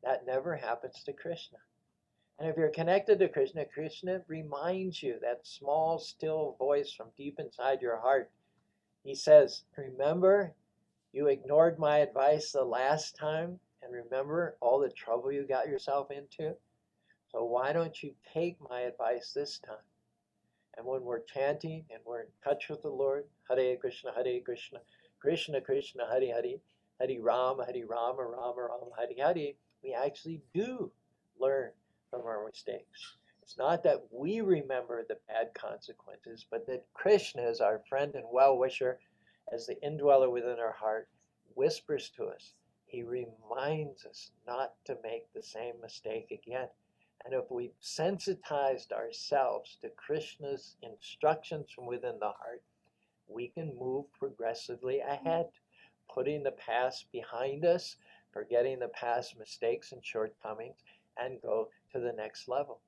That never happens to Krishna. And if you're connected to Krishna, Krishna reminds you, that small, still voice from deep inside your heart. He says, remember, you ignored my advice the last time, and remember all the trouble you got yourself into? So why don't you take my advice this time? And when we're chanting and we're in touch with the Lord, Hare Krishna, Krishna Krishna, Hare Hare, Hare Rama, Rama Rama, Hare Hare, we actually do learn from our mistakes. It's not that we remember the bad consequences, but that Krishna is our friend and well-wisher, as the indweller within our heart whispers to us. He reminds us not to make the same mistake again. And if we've sensitized ourselves to Krishna's instructions from within the heart, we can move progressively ahead, putting the past behind us, forgetting the past mistakes and shortcomings, and go to the next level.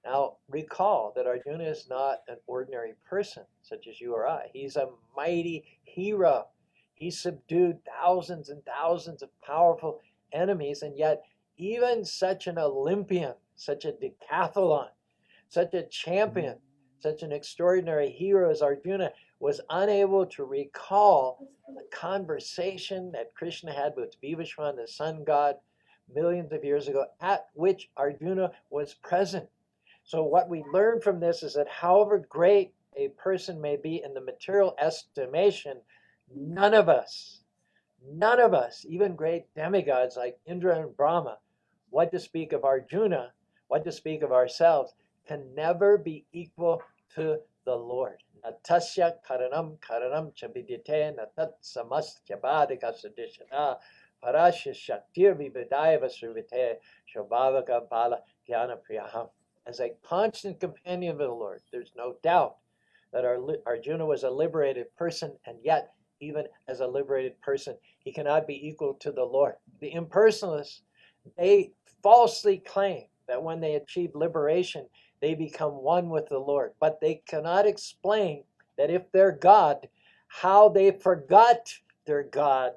Now, recall that Arjuna is not an ordinary person, such as you or I. He's a mighty hero. He subdued thousands and thousands of powerful enemies, and yet even such an Olympian, such a decathlon, such a champion, such an extraordinary hero as Arjuna was unable to recall the conversation that Krishna had with Vivishwan, the sun god, millions of years ago, at which Arjuna was present. So what we learn from this is that however great a person may be in the material estimation, none of us, even great demigods like Indra and Brahma, what to speak of Arjuna, what to speak of ourselves, can never be equal to the Lord. Natasya karanam chabidite natat samastya badika sadishana parasya shaktir vibhidaya vasrivite shobhavaka bala jnana priyaham. As a constant companion of the Lord, there's no doubt that Arjuna was a liberated person, and yet, even as a liberated person, he cannot be equal to the Lord. The impersonalists, they falsely claim that when they achieve liberation, they become one with the Lord. But they cannot explain that if they're God, how they forgot their God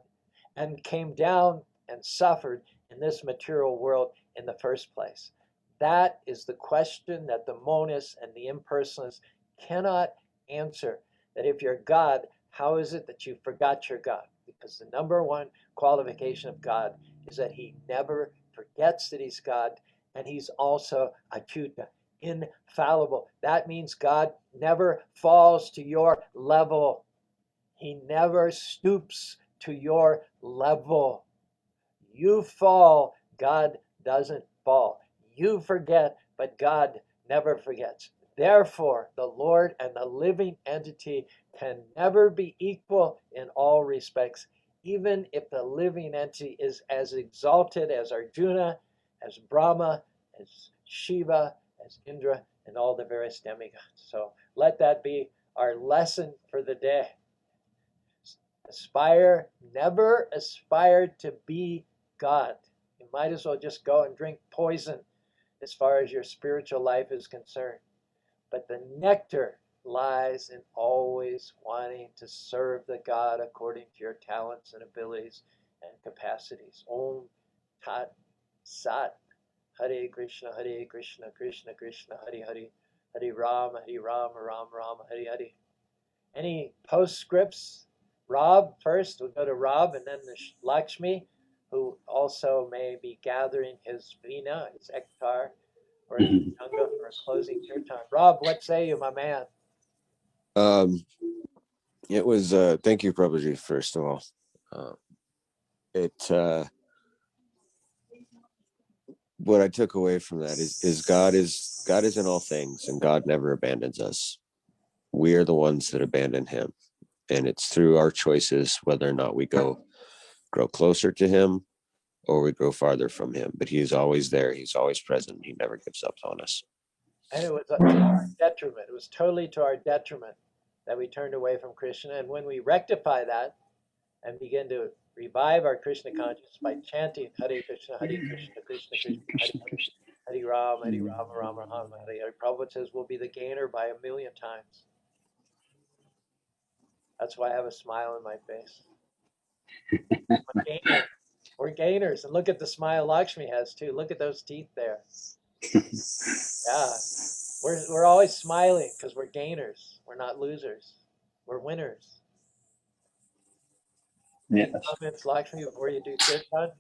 and came down and suffered in this material world in the first place. That is the question that the monists and the impersonalists cannot answer. That if you're God, how is it that you forgot your God? Because the number one qualification of God is that he never forgets that he's God, and he's also achyuta, infallible. That means God never falls to your level. He never stoops to your level. You fall, God doesn't fall. You forget, but God never forgets. Therefore, the Lord and the living entity can never be equal in all respects, even if the living entity is as exalted as Arjuna, as Brahma, as Shiva, as Indra, and all the various demigods. So let that be our lesson for the day. Never aspire to be God. You might as well just go and drink poison as far as your spiritual life is concerned. But the nectar lies in always wanting to serve the God according to your talents and abilities and capacities. Om Tat Sat. Hare Krishna, Krishna Krishna, Hare Hare, Hare Rama, Ram Ram, Hare Hare. Any postscripts? Rob first. We'll go to Rob and then Lakshmi, who also may be gathering his vina, his ektar, or his changa for a closing kirtan. Rob, what say you, my man? It was thank you, Prabhuji, first of all. What I took away from that is God is in all things, and God never abandons us. We are the ones that abandon him, and it's through our choices whether or not we grow closer to him or we grow farther from him. But he is always there. He's always present. He never gives up on us. And it was to our detriment. It was totally to our detriment that we turned away from Krishna. And when we rectify that and begin to revive our Krishna consciousness by chanting Hare Krishna, Krishna Krishna, Hare Rama, Rama Rama, Hare Hare, Prabhupada says we'll be the gainer by 1,000,000 times. That's why I have a smile on my face. We're gainers. And look at the smile Lakshmi has too. Look at those teeth there. Yeah. We're always smiling because we're gainers. We're not losers. We're winners. Yes. Any comments, Lakshmi, before you do kirtan?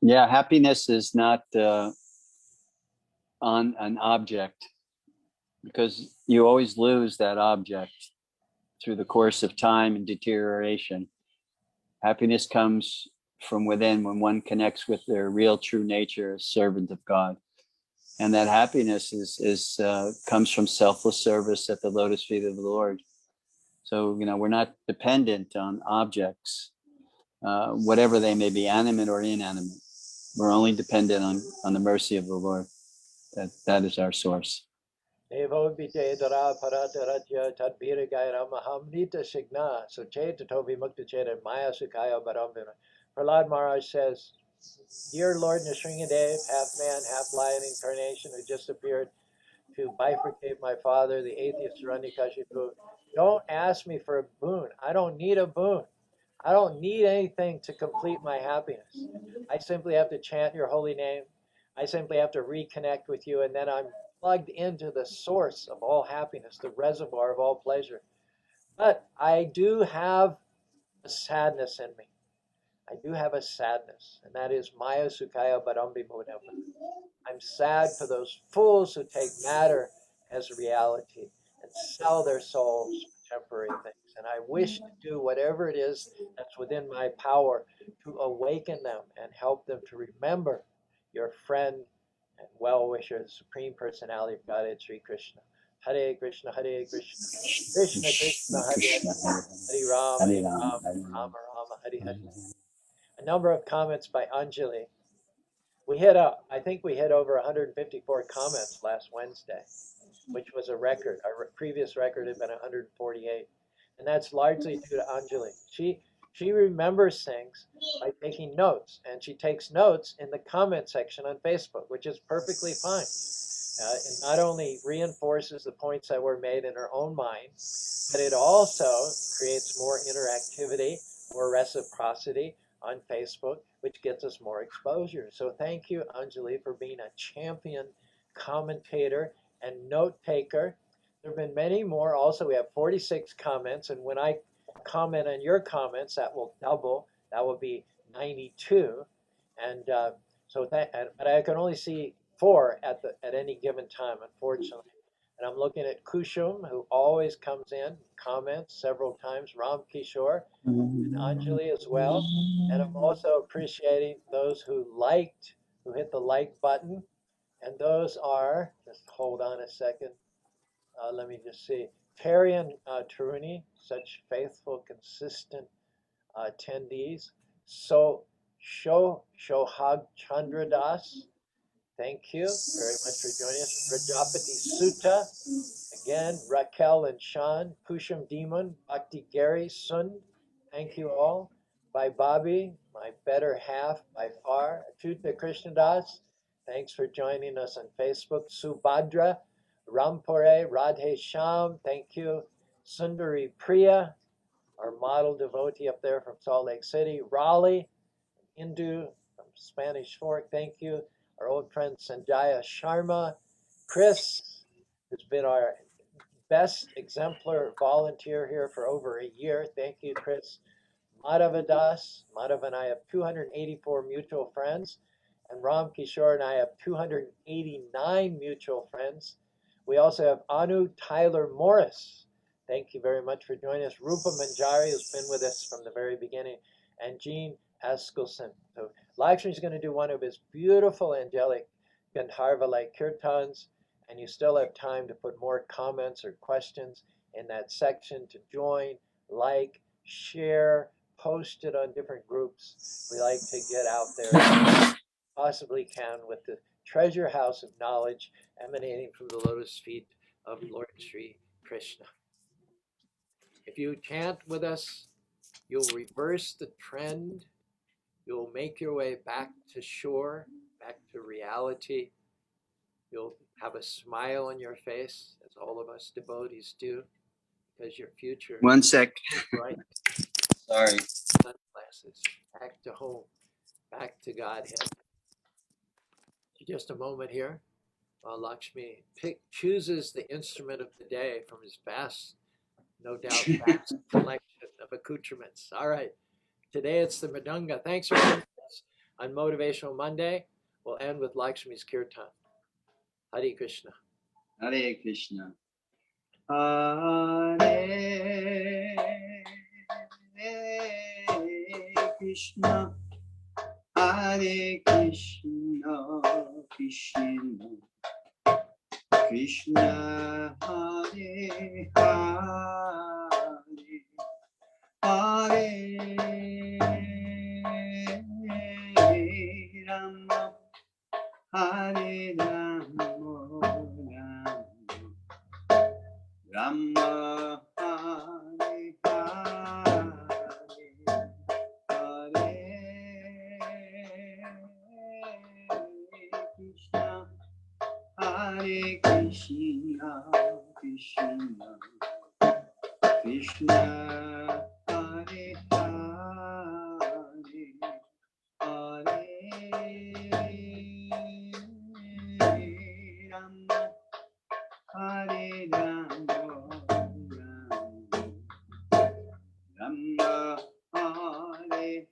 Yeah, happiness is not on an object, because you always lose that object through the course of time and deterioration. Happiness comes from within when one connects with their real true nature as servant of God. And that happiness is comes from selfless service at the lotus feet of the Lord. So, we're not dependent on objects, whatever they may be, animate or inanimate. We're only dependent on the mercy of the Lord. That is our source. Devo vite dara parata rajya tadbira gaira mahamnita signa so cheta tovi mukta cheta maya sukaya barambina. Prahlad Maharaj says, Dear Lord Nrsingadev, half man, half lion incarnation who just appeared to bifurcate my father, the atheist Hiranyakashipu, don't ask me for a boon. I don't need a boon. I don't need anything to complete my happiness. I simply have to chant your holy name. I simply have to reconnect with you, and then I'm plugged into the source of all happiness, the reservoir of all pleasure. But I do have a sadness in me. I do have a sadness, and that is Maya Sukaya Barambi Bodhava. I'm sad for those fools who take matter as reality and sell their souls for temporary things. And I wish to do whatever it is that's within my power to awaken them and help them to remember your friend and well-wisher, the Supreme Personality of Godhead, Sri Krishna. Hare Krishna, Hare Krishna, Krishna Krishna, Hare Hare, Hare Rama, Hare Rama, Rama Rama, Hare Hare. A number of comments by Anjali. I think we hit over 154 comments last Wednesday, which was a record. Our previous record had been 148. And that's largely due to Anjali. She remembers things by taking notes, and she takes notes in the comment section on Facebook, which is perfectly fine. It not only reinforces the points that were made in her own mind, but it also creates more interactivity, more reciprocity on Facebook, which gets us more exposure. So thank you, Anjali, for being a champion commentator and note taker. There have been many more. Also, we have 46 comments, and when I comment on your comments, that will double. That will be 92. And but I can only see 4 at any given time, unfortunately. And I'm looking at Kushum, who always comes in, comments several times, Ram Kishore, and Anjali as well. And I'm also appreciating those who hit the like button. And those are, just hold on a second, let me just see, Terry and Taruni, such faithful, consistent attendees. So, Shohag Chandra Das, thank you very much for joining us. Rajapati Sutta, again, Raquel and Sean, Kusham Demon, Bhakti Gary, Sund, thank you all. By Bobby, my better half by far. Achyuta Krishnadas, thanks for joining us on Facebook. Subhadra, Rampore, Radhe Sham, thank you. Sundari Priya, our model devotee up there from Salt Lake City. Raleigh, Hindu from Spanish Fork, thank you. Our old friend Sanjaya Sharma. Chris, who's been our best exemplar volunteer here for over a year. Thank you, Chris. Madhavadas. Madhav and I have 284 mutual friends. And Ram Kishore and I have 289 mutual friends. We also have Anu Tyler Morris. Thank you very much for joining us. Rupa Manjari, who's been with us from the very beginning. And Jean Askelson. So Lakshmi is going to do one of his beautiful angelic Gandharva-like kirtans. And you still have time to put more comments or questions in that section to join, like, share, post it on different groups. We like to get out there as possibly can with the treasure house of knowledge emanating from the lotus feet of Lord Sri Krishna. If you chant with us, you'll reverse the trend. You'll make your way back to shore, back to reality. You'll have a smile on your face, as all of us devotees do, because your future One sec. is bright. Sorry. Sunglasses, back to home, back to Godhead. Just a moment here while Lakshmi chooses the instrument of the day from his vast, no doubt, vast collection of accoutrements. All right, today it's the Mridanga. Thanks for joining us on Motivational Monday. We'll end with Lakshmi's Kirtan. Hare Krishna. Hare Krishna. Hare Krishna. Hare Krishna. Krishna. Krishna. Hare Hare. Hare Rama. Hare Rama. Rama Hare Hare Krishna Hare Krishna Krishna Krishna Hare Hare Hare Rama Hare Rama Rama Hare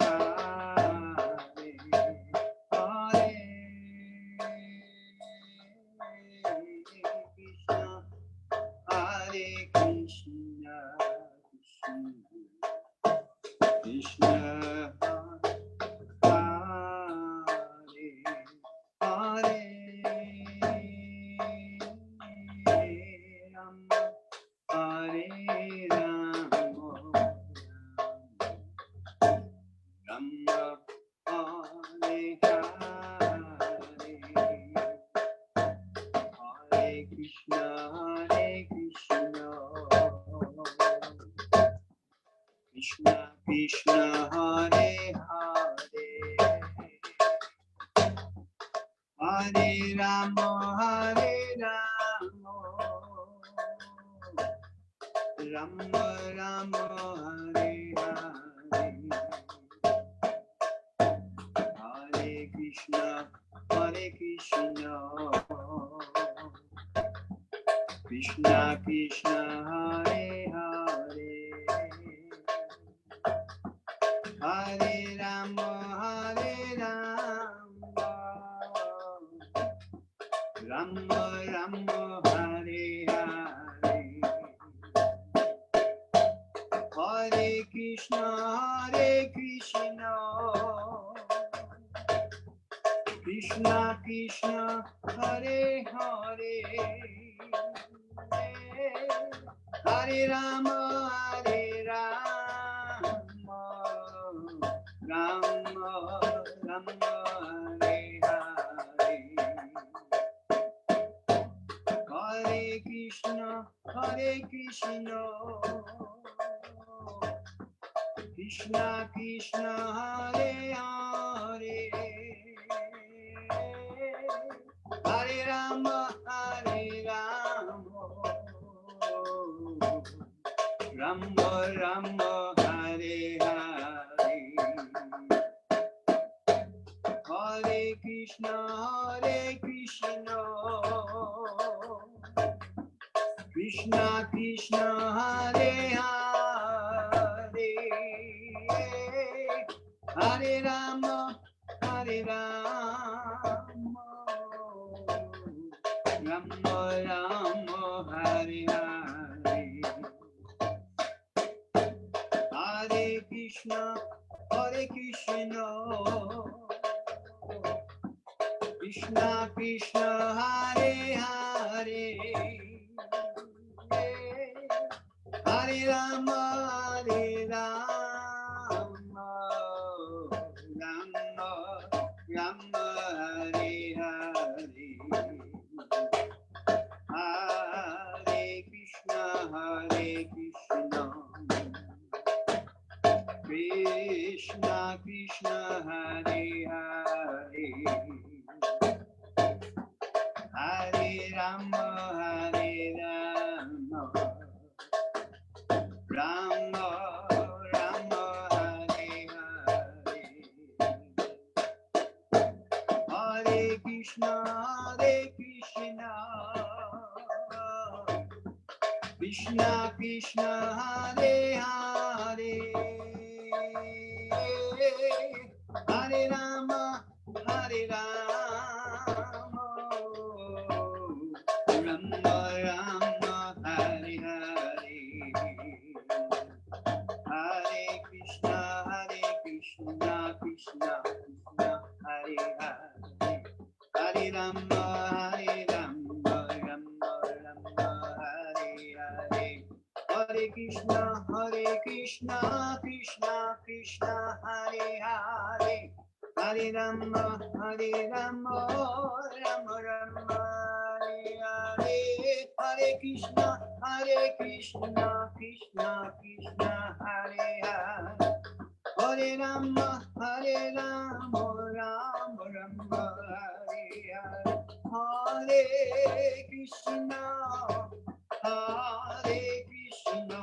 Hare Krishna Krishna Krishna Krishna Krishna Hare Hare Hare Rama Rama Rama Hare Hare Hare Krishna Krishna Krishna Hare Hare Hare Rama Rama Rama Hare Hare Hare Krishna, Krishna Krishna, Hare Hare, Hare Rama, Hare Rama, Rama Rama, Hare Hare. Hare Krishna, Krishna Krishna, Hare Hare, Hare Rama, Rama Rama, Hare Hare. Hare Krishna, Krishna Krishna, Hare Hare, Hare Rama, Rama Rama, Hare Hare. Hare Krishna, Krishna Krishna, Hare Hare, Hare Rama, Rama Rama, Hare Hare. Hare Krishna, Krishna Krishna, Hare Hare, Hare Rama, Rama Rama, Hare Hare. Hare Krishna, Krishna Krishna, Hare Hare, Hare Rama, Rama Rama, Hare Hare. Hare Krishna, Krishna Krishna, Hare Hare, Hare Rama, Rama Rama, Hare Hare. Hare Krishna, Krishna Krishna, Hare Hare, Hare Rama, Rama Rama, Hare Hare. Hare Krishna, Krishna Krishna, Hare Hare, Hare Rama, Rama Rama, Hare Hare. Hare Krishna,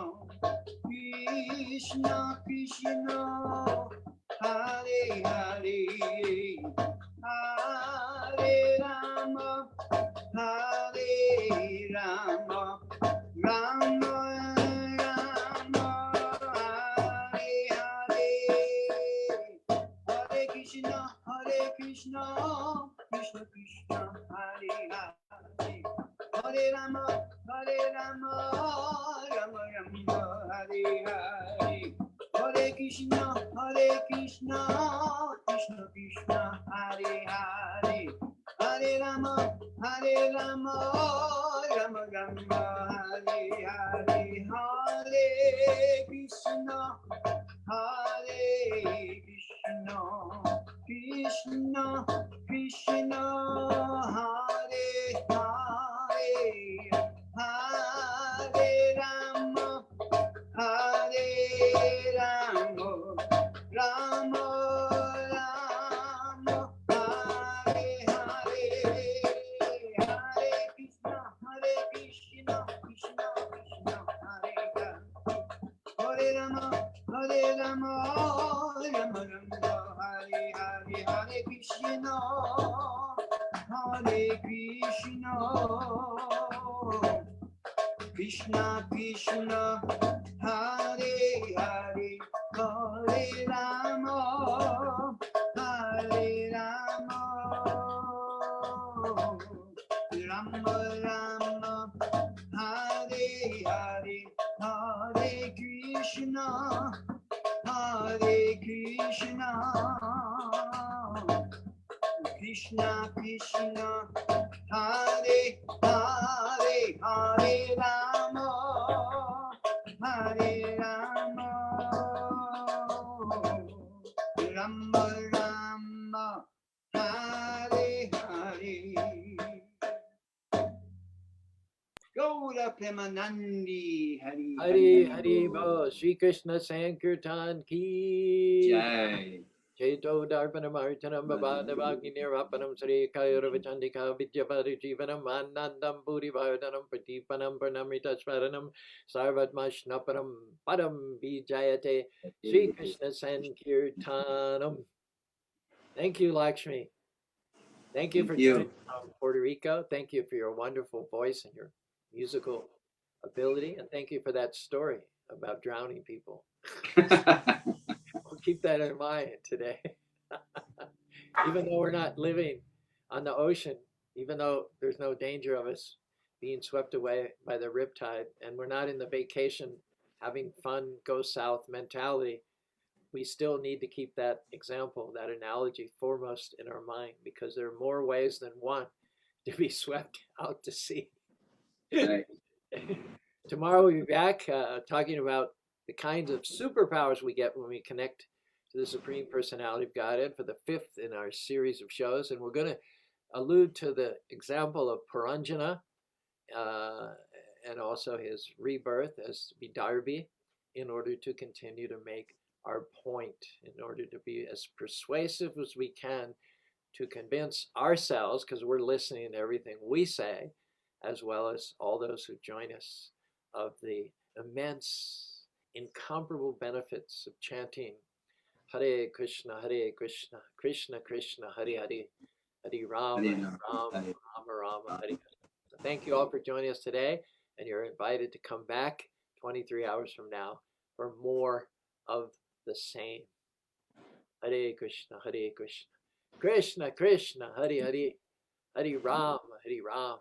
Krishna Krishna, Hare Hare, Hare Rama, Rama Rama, Hare Hare. Hare Krishna, Krishna Krishna, Hare Hare, Hare Rama, Rama Rama, Hare Hare. Hare Krishna, Krishna Krishna, Hare Hare, Hare Rama, Rama Rama, Hare Hare. Hare Krishna, Krishna Krishna, Hare Hare, Hare Rama, Rama Rama, Hare Hare. Hare Krishna, Krishna Krishna, Hare Hare, Hare Rama, Rama Rama, Hare Hare. Hare Krishna, Krishna Krishna, Hare Hare, Hare Rama, Rama Rama, Hare Hare. Hare Krishna, Hare Krishna, Krishna Krishna, Hare Hare, Hare Rama, Hare Rama, Rama Rama, Hare Hare. Gaura Premanandi, Hari Hari Hari Bo, Shri Krishna Sankirtan Ki Jai. Cheto Darpanam Artanam Babadavaki Nirapanam Sri Kayuravachandika Vidyavari Jivanam Anandam Puri Vardanam Pratipanam Pranamrita Smaranam Sarvatmashnaparam Padam Vijayate Sri Krishna Sankirtanam. Thank you, Lakshmi. Thank you for joining from Puerto Rico. Thank you for your wonderful voice and your musical ability. And thank you for that story about drowning people. We'll keep that in mind today. Even though we're not living on the ocean, even though there's no danger of us being swept away by the riptide, and we're not in the vacation, having fun, go south mentality, we still need to keep that example, that analogy foremost in our mind, because there are more ways than one to be swept out to sea. Right. Tomorrow we'll be back talking about the kinds of superpowers we get when we connect to the Supreme Personality of Godhead for the 5th in our series of shows. And we're going to allude to the example of Arjuna and also his rebirth as Vidarbhi in order to continue to make our point, in order to be as persuasive as we can to convince ourselves, because we're listening to everything we say, as well as all those who join us, of the immense, incomparable benefits of chanting Hare Krishna, Krishna Krishna, Hare Hare, Hare Rama, Rama, Rama Rama, Hare Hare. So thank you all for joining us today, and you're invited to come back 23 hours from now for more of the same. Hare Krishna, Krishna Krishna, Hare Hare, Hare Rama, Hare Rama.